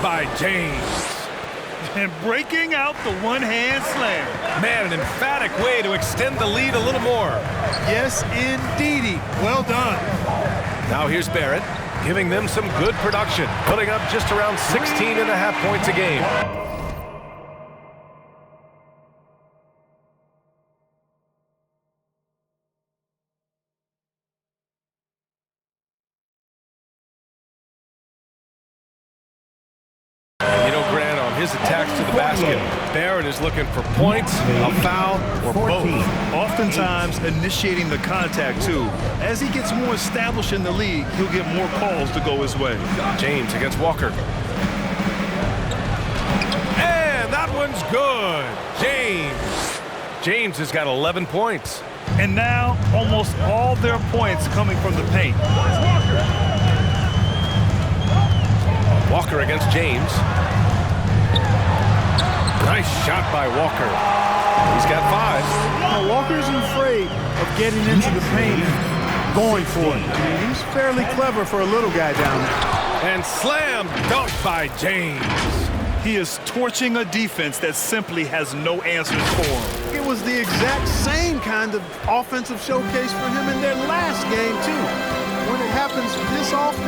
by James. And breaking out the one-hand slam. Man, an emphatic way to extend the lead a little more. Yes, indeedy. Well done. Now here's Barrett, giving them some good production, putting up just around 16.5 points a game. His attacks to the basket. Barrett is looking for points, a foul, or both. Oftentimes initiating the contact, too. As he gets more established in the league, he'll get more calls to go his way. James against Walker. And that one's good. James has got 11 points. And now, almost all their points coming from the paint. Walker against James. Nice shot by Walker. He's got 5. Now, Walker isn't afraid of getting into the paint and going for it. I mean, he's fairly clever for a little guy down there. And slam dunk by James. He is torching a defense that simply has no answers for him. It was the exact same kind of offensive showcase for him in their last game, too. When it happens this often,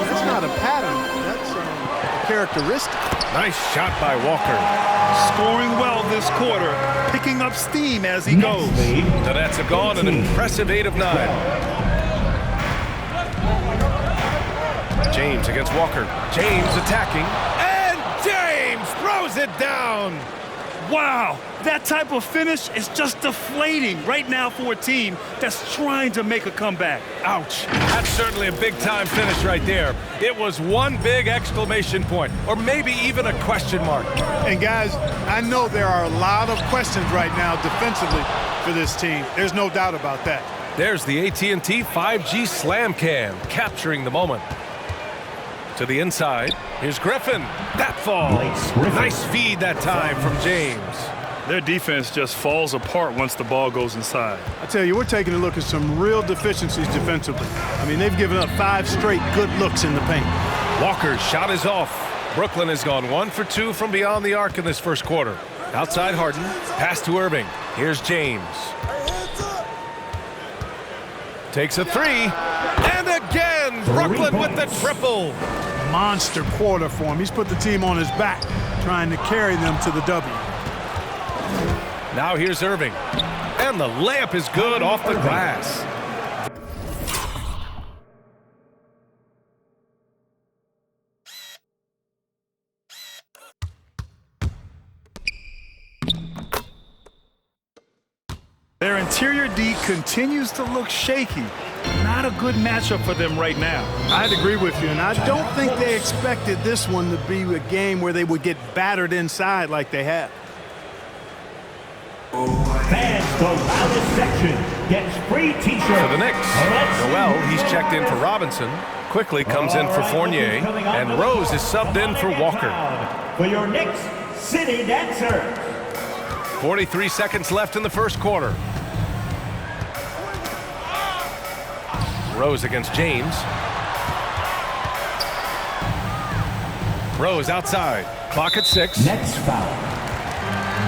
that's not a pattern. That's a characteristic. Nice shot by Walker. Scoring well this quarter, picking up steam as he goes. The Nets have gone an impressive 8 of 9. James against Walker. James attacking. And James throws it down. Wow, that type of finish is just deflating right now for a team that's trying to make a comeback. Ouch. That's certainly a big-time finish right there. It was one big exclamation point, or maybe even a question mark. And, guys, I know there are a lot of questions right now defensively for this team. There's no doubt about that. There's the AT&T 5G Slam Cam, capturing the moment. To the inside, here's Griffin. That falls. Nice feed that time from James. Their defense just falls apart once the ball goes inside. I tell you, we're taking a look at some real deficiencies defensively. I mean, they've given up 5 straight good looks in the paint. Walker's shot is off. Brooklyn has gone 1 for 2 from beyond the arc in this first quarter. Outside Harden, pass to Irving. Here's James. Takes a 3. And again, Brooklyn with the triple. Monster quarter for him. He's put the team on his back, trying to carry them to the W. Now here's Irving. And the layup is good off the glass. Their interior D continues to look shaky. Not a good matchup for them right now. I'd agree with you, and I don't think they expected this one to be a game where they would get battered inside like they have. Fans, the loudest section gets free T-shirts. For the Knicks, Noel, he's checked in for Robinson. Quickly comes in for Fournier, and Rose is subbed in for Walker. For your Knicks City Dancers. 43 seconds left in the first quarter. Rose against James. Rose outside. Clock at 6. Next foul.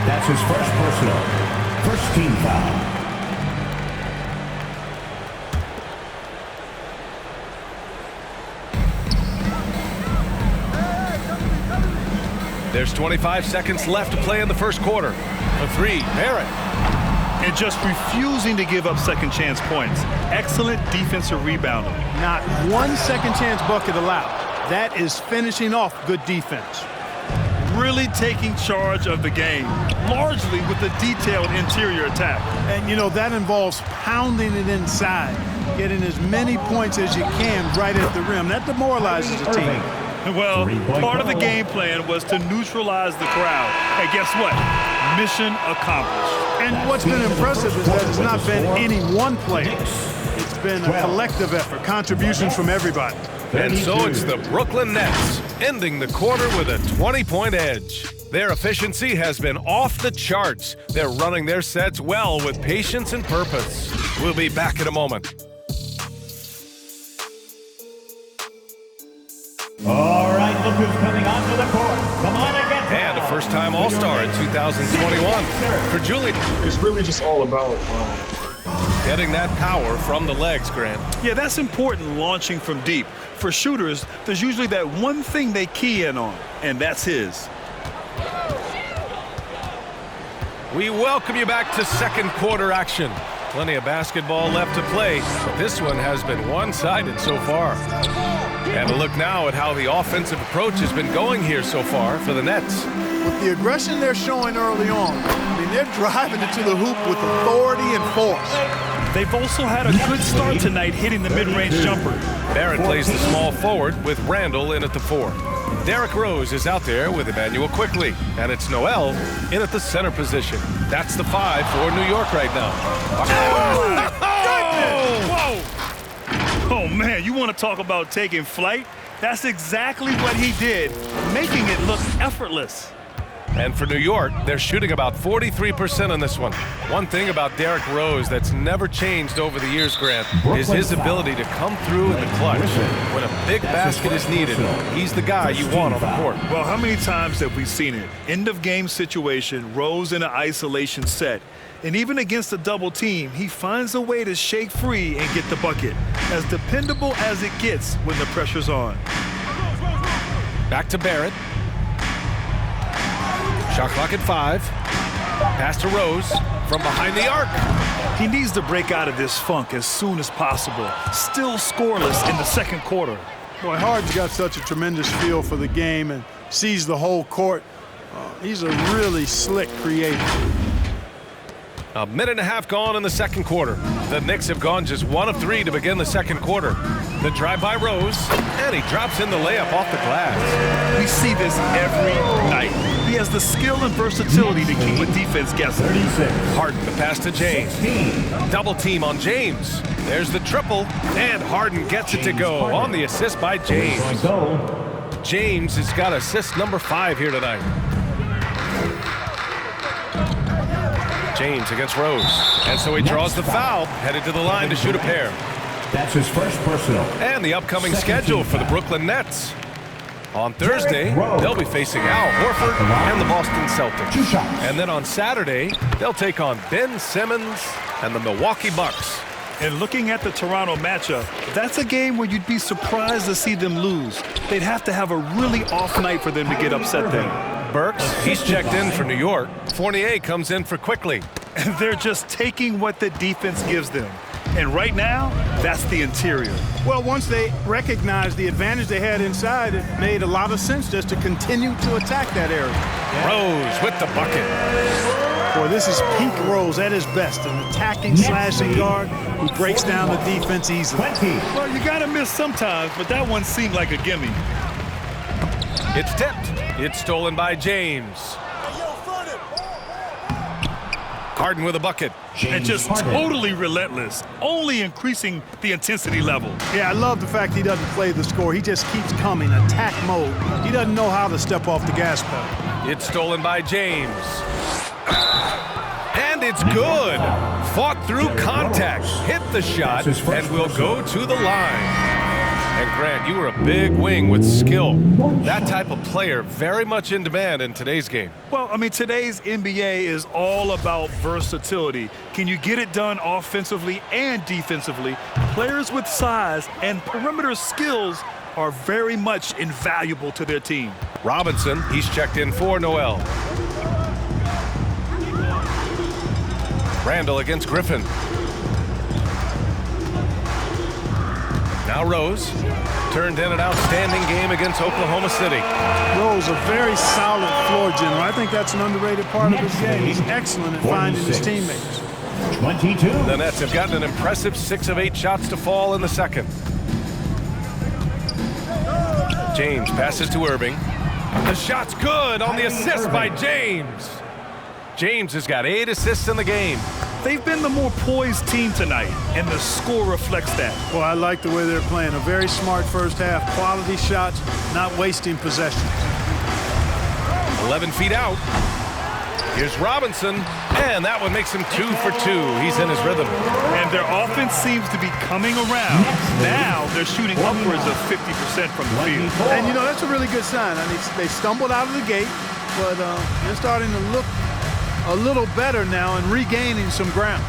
That's his first personal. First team foul. There's 25 seconds left to play in the first quarter. A 3, Barrett. And just refusing to give up second chance points. Excellent defensive rebounding. Not one second chance bucket allowed. That is finishing off good defense. Really taking charge of the game, largely with a detailed interior attack. And, you know, that involves pounding it inside, getting as many points as you can right at the rim. That demoralizes the team. Well, part of the game plan was to neutralize the crowd. And guess what? Mission accomplished. And what's been impressive is that it's not been any one player. It's been a collective effort, contributions from everybody. And so it's the Brooklyn Nets ending the quarter with a 20-point edge. Their efficiency has been off the charts. They're running their sets well with patience and purpose. We'll be back in a moment. All right, And look who's coming onto the court. Come on and get And a first-time All-Star in 2021 for Julian. It's really just all about Getting that power from the legs, Grant. Yeah, that's important launching from deep. For shooters, there's usually that one thing they key in on, and that's his. We welcome you back to second quarter action. Plenty of basketball left to play, but this one has been one-sided so far. And a look now at how the offensive approach has been going here so far for the Nets. With the aggression they're showing early on, I mean, they're driving it to the hoop with authority and force. They've also had a good start tonight hitting the mid-range jumper. Barrett plays the small forward with Randall in at the 4. Derrick Rose is out there with Emmanuel Quickley, and it's Noel in at the center position. That's the 5 for New York right now. Oh, man, you want to talk about taking flight? That's exactly what he did, making it look effortless. And for New York, they're shooting about 43% on this one. One thing about Derrick Rose that's never changed over the years, Grant, is his ability to come through in the clutch. When a big basket is needed, he's the guy you want on the court. Well, how many times have we seen it? End of game situation, Rose in an isolation set. And even against a double team, he finds a way to shake free and get the bucket. As dependable as it gets when the pressure's on. Back to Barrett. Shot clock at 5. Pass to Rose from behind the arc. He needs to break out of this funk as soon as possible. Still scoreless in the second quarter. Boy, Harden's got such a tremendous feel for the game and sees the whole court. He's a really slick creator. A minute and a half gone in the second quarter. The Knicks have gone just 1 of 3 to begin the second quarter. The drive by Rose, and he drops in the layup off the glass. We see this every night. He has the skill and versatility to keep a defense guessing. 36. Harden, the pass to James. 16. Double team on James. There's the triple, and Harden gets it to go on the assist by James. James has got assist number 5 here tonight. James against Rose. And so he draws the foul, headed to the line to shoot a pair. That's his first personal. And the upcoming schedule for the Brooklyn Nets. On Thursday, they'll be facing Al Horford and the Boston Celtics. And then on Saturday, they'll take on Ben Simmons and the Milwaukee Bucks. And looking at the Toronto matchup, that's a game where you'd be surprised to see them lose. They'd have to have a really off night for them to get upset there. Burks, he's checked in for New York. Fournier comes in for Quickley. And they're just taking what the defense gives them. And right now, that's the interior. Well, once they recognized the advantage they had inside, it made a lot of sense just to continue to attack that area. Rose with the bucket. Boy, this is peak Rose at his best, an attacking, slashing guard who breaks down the defense easily. 20. Well, you got to miss sometimes, but that one seemed like a gimme. It's tipped. It's stolen by James. Harden with a bucket. And just totally relentless, only increasing the intensity level. Yeah, I love the fact he doesn't play the score. He just keeps coming, attack mode. He doesn't know how to step off the gas pedal. It's stolen by James. And it's good. Fought through contact, hit the shot, and will go to the line. And Grant, you were a big wing with skill. That type of player very much in demand in today's game. Well, I mean, today's NBA is all about versatility. Can you get it done offensively and defensively? Players with size and perimeter skills are very much invaluable to their team. Robinson, he's checked in for Noel. Randall against Griffin. Now Rose turned in an outstanding game against Oklahoma City. Rose, a very solid floor general. I think that's an underrated part of his game. He's excellent at finding his teammates. 22. The Nets have gotten an impressive 6 of 8 shots to fall in the second. James passes to Irving. The shot's good on the assist by James. James has got 8 assists in the game. They've been the more poised team tonight, and the score reflects that. Well, I like the way they're playing. A very smart first half. Quality shots, not wasting possessions. 11 feet out. Here's Robinson, and that one makes him 2 for 2. He's in his rhythm. And their offense seems to be coming around. Now they're shooting upwards of 50% from the field. And, you know, that's a really good sign. I mean, they stumbled out of the gate, but they're starting to look a little better now and regaining some ground.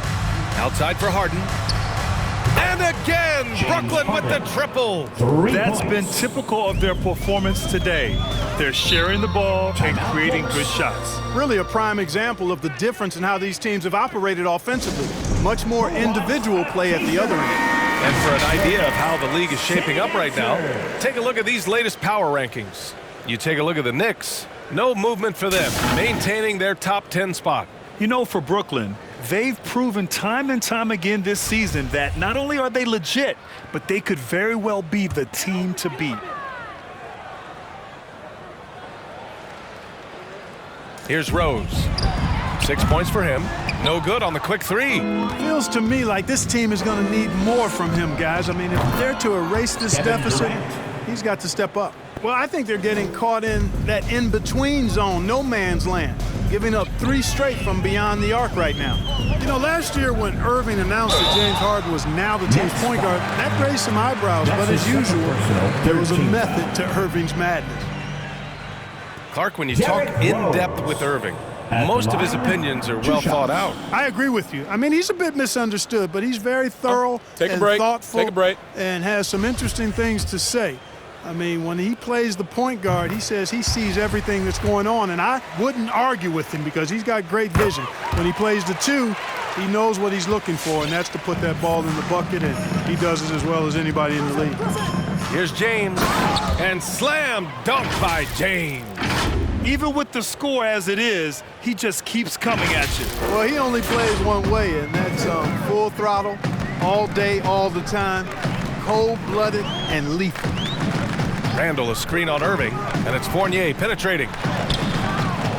Outside for Harden. And again, Brooklyn with the triple. That's been typical of their performance today. They're sharing the ball and creating good shots. Really a prime example of the difference in how these teams have operated offensively. Much more individual play at the other end. And for an idea of how the league is shaping up right now, take a look at these latest power rankings. You take a look at the Knicks, no movement for them, maintaining their top 10 spot. You know, for Brooklyn, they've proven time and time again this season that not only are they legit, but they could very well be the team to beat. Here's Rose. 6 points for him. No good on the quick three. Feels to me like this team is going to need more from him, guys. I mean, if they're to erase this deficit, he's got to step up. Well, I think they're getting caught in that in-between zone, no man's land, giving up 3 straight from beyond the arc right now. You know, last year when Irving announced that James Harden was now the team's point guard, that raised some eyebrows, but as usual, there was a method to Irving's madness. Clark, when you talk in-depth with Irving, most of his opinions are well thought out. I agree with you. I mean, he's a bit misunderstood, but he's very thorough and thoughtful and has some interesting things to say. I mean, when he plays the point guard, he says he sees everything that's going on, and I wouldn't argue with him because he's got great vision. When he plays the 2, he knows what he's looking for, and that's to put that ball in the bucket, and he does it as well as anybody in the league. Here's James, and slam dunk by James. Even with the score as it is, he just keeps coming at you. Well, he only plays one way, and that's full throttle, all day, all the time, cold-blooded and lethal. Randall a screen on Irving, and it's Fournier penetrating.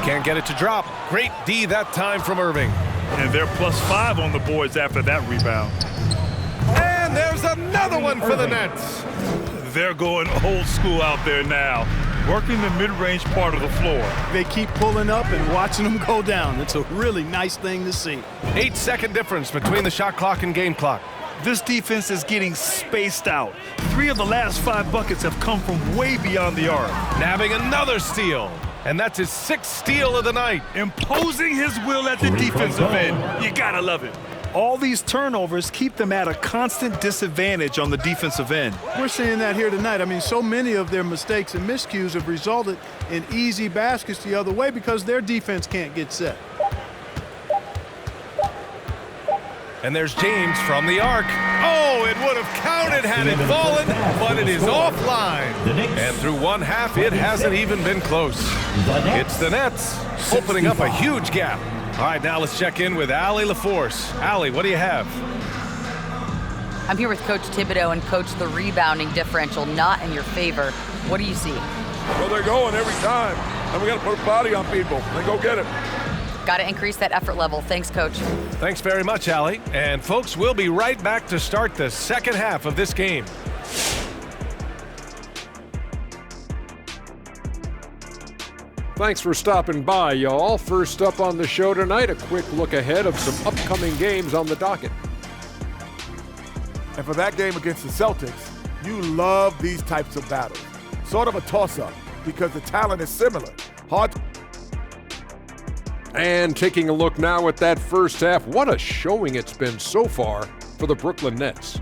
Can't get it to drop. Great D that time from Irving. And they're +5 on the boards after that rebound. And there's another one for the Nets. They're going old school out there now, working the mid-range part of the floor. They keep pulling up and watching them go down. It's a really nice thing to see. 8-second difference between the shot clock and game clock. This defense is getting spaced out. 3 of the last 5 buckets have come from way beyond the arc. Nabbing another steal, and that's his 6th steal of the night. Imposing his will at the defensive end. You gotta love it. All these turnovers keep them at a constant disadvantage on the defensive end. We're seeing that here tonight. I mean, so many of their mistakes and miscues have resulted in easy baskets the other way because their defense can't get set. And there's James from the arc. Oh, it would have counted had it fallen, but it is offline. And through one half, it hasn't even been close. It's the Nets opening up a huge gap. All right, now let's check in with Allie LaForce. Allie, what do you have? I'm here with Coach Thibodeau, and Coach, the rebounding differential not in your favor. What do you see? Well, they're going every time, and we got to put a body on people and go get it. Got to increase that effort level. Thanks, Coach. Thanks very much, Allie. And folks, we'll be right back to start the second half of this game. Thanks for stopping by, y'all. First up on the show tonight, a quick look ahead of some upcoming games on the docket. And for that game against the Celtics, you love these types of battles. Sort of a toss-up because the talent is similar. Hard to... And taking a look now at that first half, what a showing it's been so far for the Brooklyn Nets.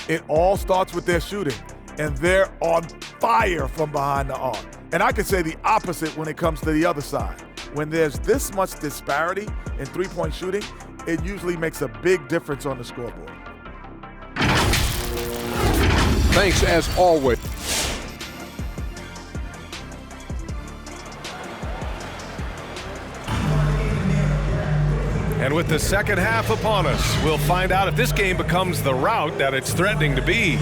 It all starts with their shooting, and they're on fire from behind the arc. And I can say the opposite when it comes to the other side. When there's this much disparity in three-point shooting, it usually makes a big difference on the scoreboard. Thanks as always. And with the second half upon us, we'll find out if this game becomes the rout that it's threatening to be.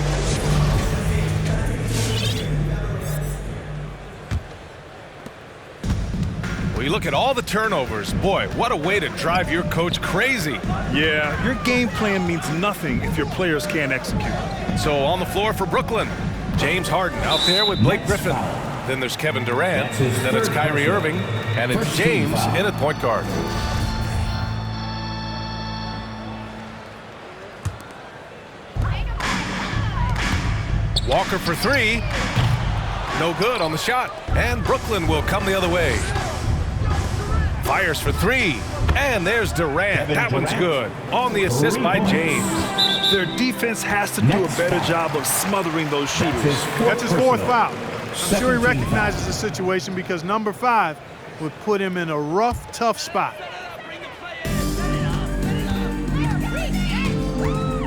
We look at all the turnovers. Boy, what a way to drive your coach crazy. Yeah, your game plan means nothing if your players can't execute. So on the floor for Brooklyn, James Harden out there with Blake Griffin. Then there's Kevin Durant. Then it's Kyrie Irving. And it's James in at point guard. Walker for three. No good on the shot. And Brooklyn will come the other way. Fires for three. And there's Durant. That one's good. On the assist by James. Their defense has to do a better job of smothering those shooters. That's his fourth foul. I'm sure he recognizes the situation because number 5 would put him in a rough, tough spot.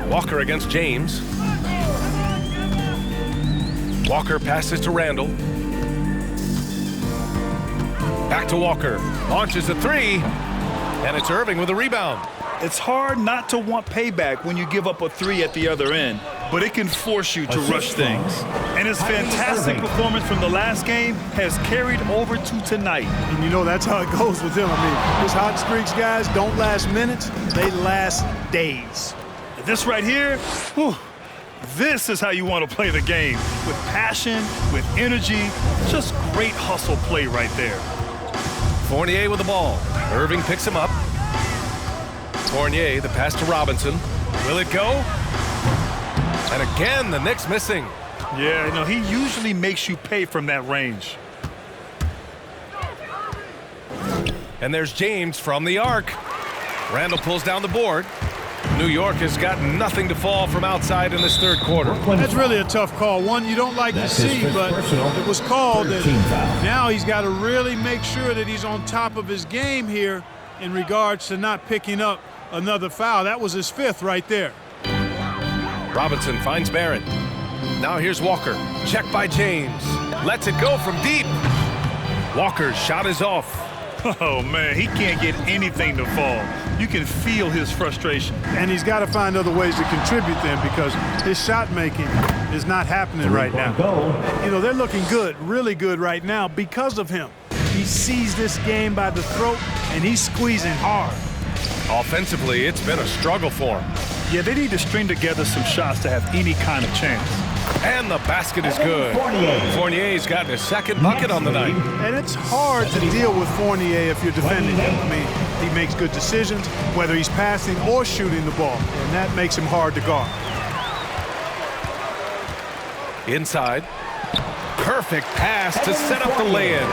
Walker against James. Walker passes to Randall. Back to Walker. Launches a three. And it's Irving with a rebound. It's hard not to want payback when you give up a three at the other end, but it can force you to rush things. And his fantastic performance from the last game has carried over to tonight. And you know that's how it goes with him. I mean, his hot streaks, guys, don't last minutes. They last days. This right here, whew, this is how you want to play the game. With passion, with energy, just great hustle play right there. Fournier with the ball. Irving picks him up. Fournier, the pass to Robinson. Will it go? And again, the Knicks missing. Yeah, no, he usually makes you pay from that range. And there's James from the arc. Randall pulls down the board. New York has got nothing to fall from outside in this third quarter. That's really a tough call. One you don't like to see, but it was called. And now he's got to really make sure that he's on top of his game here in regards to not picking up another foul. That was his 5th right there. Robinson finds Barrett. Now here's Walker. Check by James. Lets it go from deep. Walker's shot is off. Oh, man, he can't get anything to fall. You can feel his frustration. And he's got to find other ways to contribute then because his shot making is not happening right now. You know, they're looking good, really good right now because of him. He sees this game by the throat, and he's squeezing hard. Offensively, it's been a struggle for him. Yeah, they need to string together some shots to have any kind of chance. And the basket is good. Fournier's gotten his 2nd bucket on the night. And it's hard to deal with Fournier if you're defending him. I mean, he makes good decisions, whether he's passing or shooting the ball, and that makes him hard to guard. Inside. Perfect pass to set up the lay-in.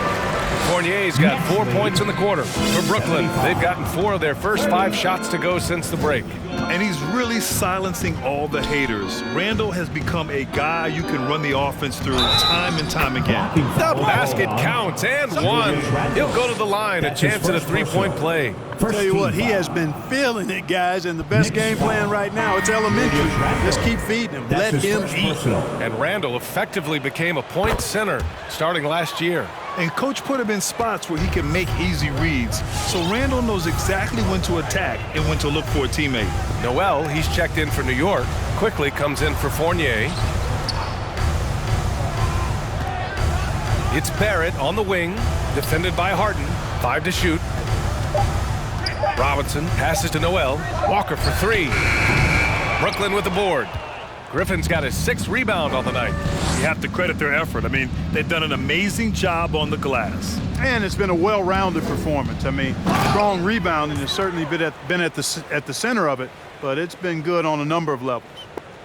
Fournier's got 4 points in the quarter. For Brooklyn, they've gotten 4 of their first 5 shots to go since the break. And he's really silencing all the haters. Randall has become a guy you can run the offense through time and time again. The basket counts and one. He'll go to the line, a chance at a 3-point play. Tell you what, he has been feeling it, guys, and the best game plan right now, it's elementary. Just keep feeding him. Let him eat. And Randall effectively became a point center starting last year. And Coach put him in spots where he can make easy reads. So Randall knows exactly when to attack and when to look for a teammate. Noel, he's checked in for New York, quickly comes in for Fournier. It's Barrett on the wing, defended by Harden. 5 to shoot. Robinson passes to Noel. Walker for 3. Brooklyn with the board. Griffin's got his 6th rebound on the night. You have to credit their effort. I mean, they've done an amazing job on the glass. And it's been a well-rounded performance. I mean, strong rebounding has certainly been at the center of it, but it's been good on a number of levels.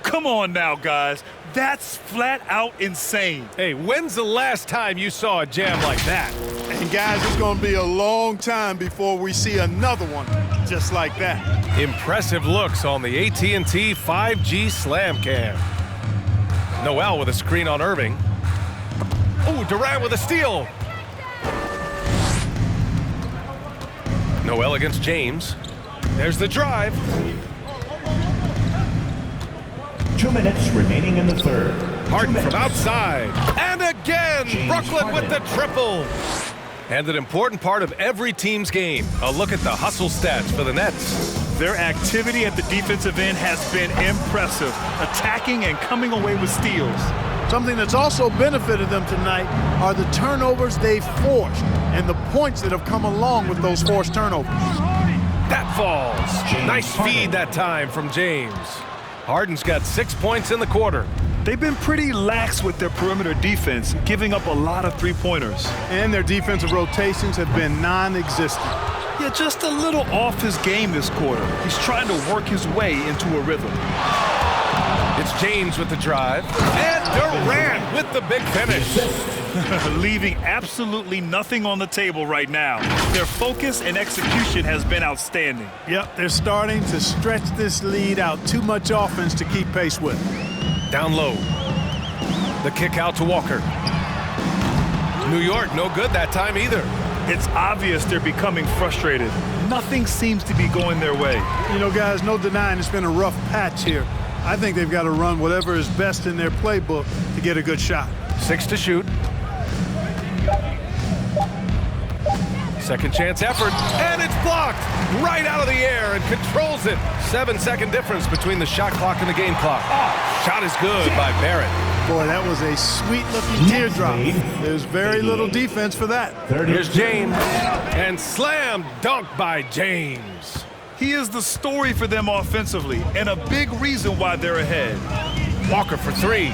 Come on now, guys. That's flat out insane. Hey, when's the last time you saw a jam like that? And guys, it's going to be a long time before we see another one just like that. Impressive looks on the AT&T 5G Slam Cam. Noel with a screen on Irving. Oh, Durant with a steal. Noel against James. There's the drive. 2 minutes remaining in the third. Harden from outside. And again, James Brooklyn with the Harden. triple. And an important part of every team's game. A look at the hustle stats for the Nets. Their activity at the defensive end has been impressive, attacking and coming away with steals. Something that's also benefited them tonight are the turnovers they've forced and the points that have come along with those forced turnovers. That falls. James Nice Harden. feed that time from James. Harden's got 6 points in the quarter. They've been pretty lax with their perimeter defense, giving up a lot of three-pointers. And their defensive rotations have been non-existent. Yeah, just a little off his game this quarter. He's trying to work his way into a rhythm. It's James with the drive. And Durant with the big finish. Leaving absolutely nothing on the table right now. Their focus and execution has been outstanding. Yep, they're starting to stretch this lead out. Too much offense to keep pace with. Down low. The kick out to Walker. New York, no good that time either. It's obvious they're becoming frustrated. Nothing seems to be going their way. You know, guys, no denying it's been a rough patch here. I think they've got to run whatever is best in their playbook to get a good shot. 6 to shoot. Second chance effort, and it's blocked right out of the air and controls it. 7-second difference between the shot clock and the game clock. Shot is good by Barrett. Boy, that was a sweet-looking teardrop. There's very little defense for that. Here's James, and slam dunk by James. He is the story for them offensively and a big reason why they're ahead. Walker for 3.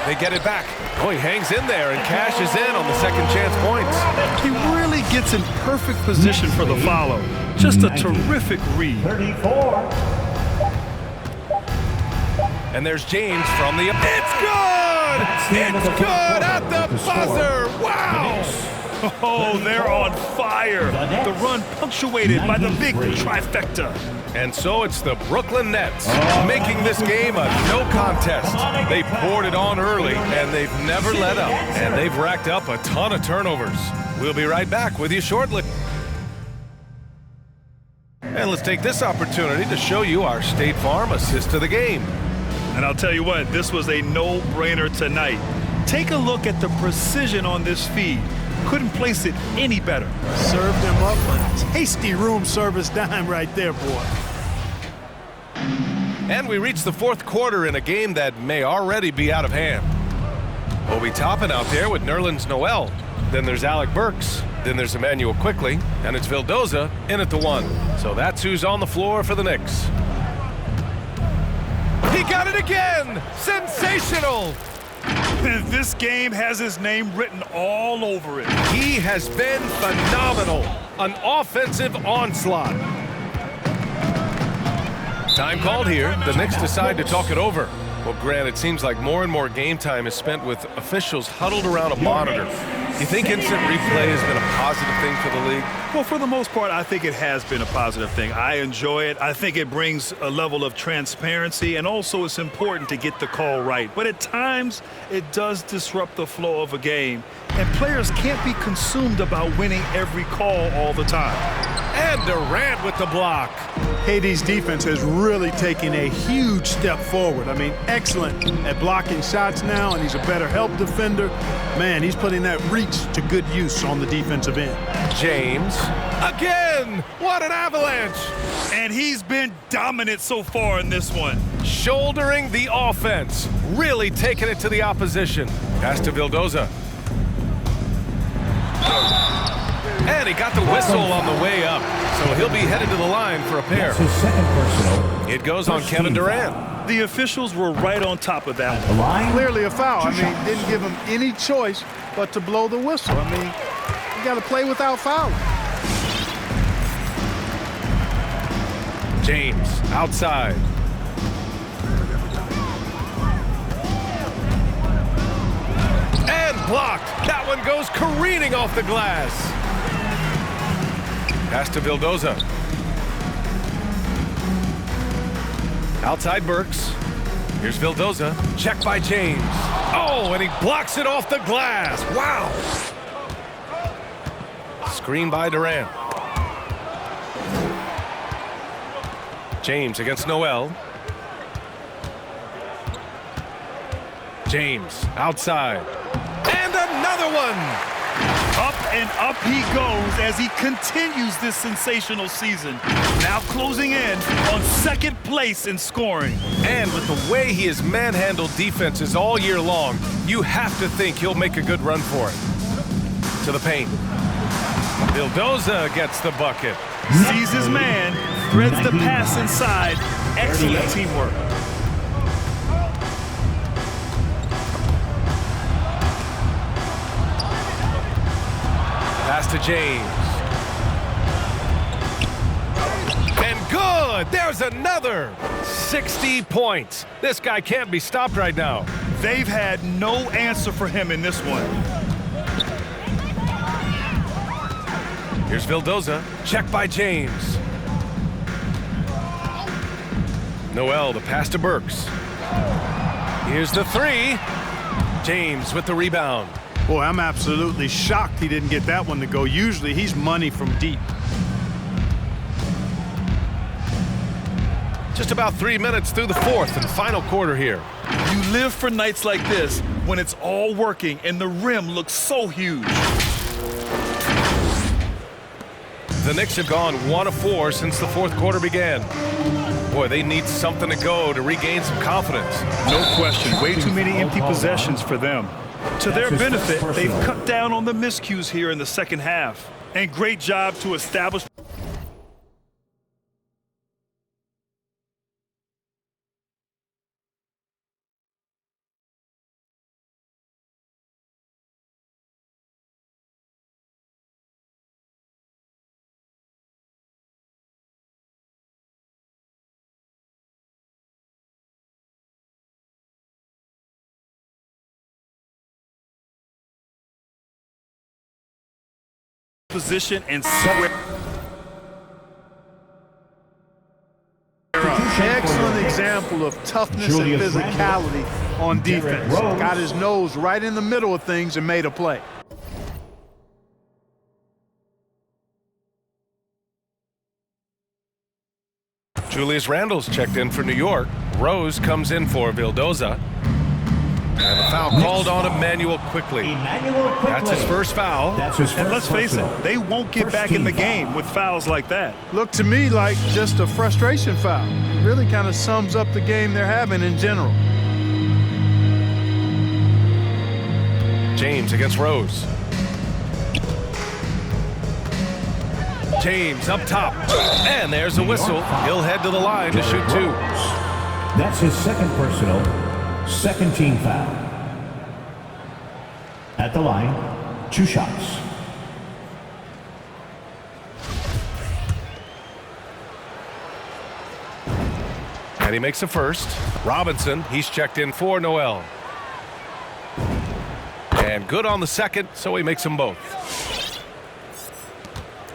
They get it back. Oh, he hangs in there and cashes in on the second chance points. He really gets in perfect position for the follow. Just a terrific read. 34. And there's James from the... It's good! It's good at the buzzer! Wow! Oh, they're on fire. The run punctuated by the big trifecta. And so it's the Brooklyn Nets making this game a no contest. They poured it on early, and they've never let up. And they've racked up a ton of turnovers. We'll be right back with you shortly. And let's take this opportunity to show you our State Farm assist to the game. And I'll tell you what, this was a no-brainer tonight. Take a look at the precision on this feed. Couldn't place it any better. Served him up a tasty room service dime right there, boy. And we reach the fourth quarter in a game that may already be out of hand. Obi Toppin out there with Nerlens Noel. Then there's Alec Burks. Then there's Emmanuel Quickley. And it's Vildoza in at the 1. So that's who's on the floor for the Knicks. He got it again! Sensational! This game has his name written all over it. He has been phenomenal. An offensive onslaught. Time called here. The Knicks decide to talk it over. Well, Grant, it seems like more and more game time is spent with officials huddled around a monitor. You think instant replay has been a positive thing for the league? Well, for the most part, I think it has been a positive thing. I enjoy it. I think it brings a level of transparency, and also it's important to get the call right. But at times, it does disrupt the flow of a game, and players can't be consumed about winning every call all the time. And Durant with the block. KD's defense has really taken a huge step forward. I mean, excellent at blocking shots now, and he's a better help defender. Man, he's putting that reach to good use on the defensive end. James, again! What an avalanche! And he's been dominant so far in this one. Shouldering the offense, really taking it to the opposition. Pass to Vildoza. And he got the whistle on the way up, so he'll be headed to the line for a pair. That's his second personal. It goes on Kevin Durant. The officials were right on top of that. The line. Clearly a foul. I mean, didn't give him any choice but to blow the whistle. I mean, you got to play without fouling. James, outside. And blocked. That one goes careening off the glass. Pass to Vildoza. Outside Burks. Here's Vildoza. Check by James. Oh, and he blocks it off the glass. Wow. Screen by Durant. James against Noel. James outside. And another one. Up and up he goes as he continues this sensational season. Now closing in on second place in scoring. And with the way he has manhandled defenses all year long, you have to think he'll make a good run for it. To the paint. Vildoza gets the bucket. Sees his man, threads the pass inside. Excellent teamwork. Pass to James. And good! but there's another 60 points. This guy can't be stopped right now. They've had no answer for him in this one. Here's Vildoza, check by James. Noel, the pass to Burks. Here's the three. James with the rebound. Boy, I'm absolutely shocked he didn't get that one to go. Usually he's money from deep. Just about 3 minutes through the fourth and final quarter here. You live for nights like this when it's all working and the rim looks so huge. The Knicks have gone 1 of 4 since the fourth quarter began. Boy, they need something to go to regain some confidence. No question. Way too many empty possessions for them. To their benefit, they've cut down on the miscues here in the second half. And great job to establish. Position and square. Excellent example of toughness and physicality on defense. Got his nose right in the middle of things and made a play. Julius Randle's checked in for New York. Rose comes in for Vildoza. And the foul called on Emmanuel Quickly. That's his first foul. And let's face it, they won't get back in the game with fouls like that. Looked to me like just a frustration foul. Really kind of sums up the game they're having in general. James against Rose. James up top. And there's a whistle. He'll head to the line to shoot two. That's his second personal, second team foul. At the line, 2 shots. And he makes a first. Robinson, he's checked in for Noel. And good on the second, so he makes them both.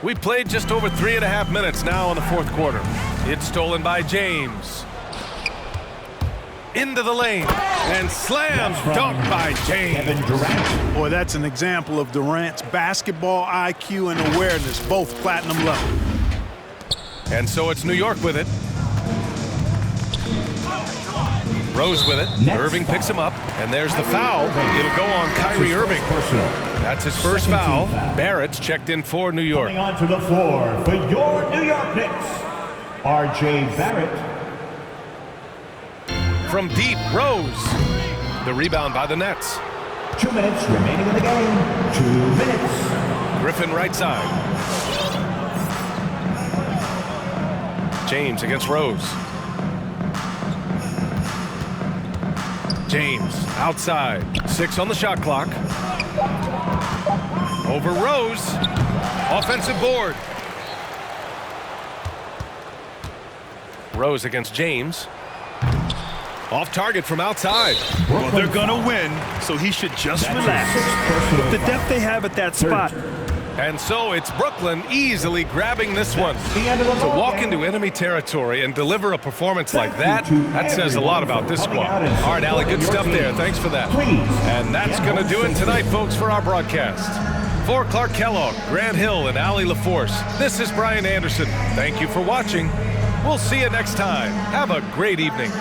We played just over 3.5 minutes now in the fourth quarter. It's stolen by James. Into the lane. And slam dunk by James. Boy, that's an example of Durant's basketball IQ and awareness, both platinum level. And so it's New York with it. Rose with it. Irving picks him up. And there's the foul. It'll go on Kyrie Irving. That's his first foul. Barrett's checked in for New York. Coming onto the floor for your New York Knicks, R.J. Barrett. From deep, Rose. The rebound by the Nets. 2 minutes remaining in the game. 2 minutes. Griffin right side. James against Rose. James outside. 6 on the shot clock. Over Rose. Offensive board. Rose against James. Off target from outside. Well, they're going to win, so he should just relax. With the depth they have at that spot. And so it's Brooklyn easily grabbing this one. To walk into enemy territory and deliver a performance like that, that says a lot about this squad. All right, Allie, good stuff there. Thanks for that. And that's going to do it tonight, folks, for our broadcast. For Clark Kellogg, Grant Hill, and Allie LaForce, this is Brian Anderson. Thank you for watching. We'll see you next time. Have a great evening.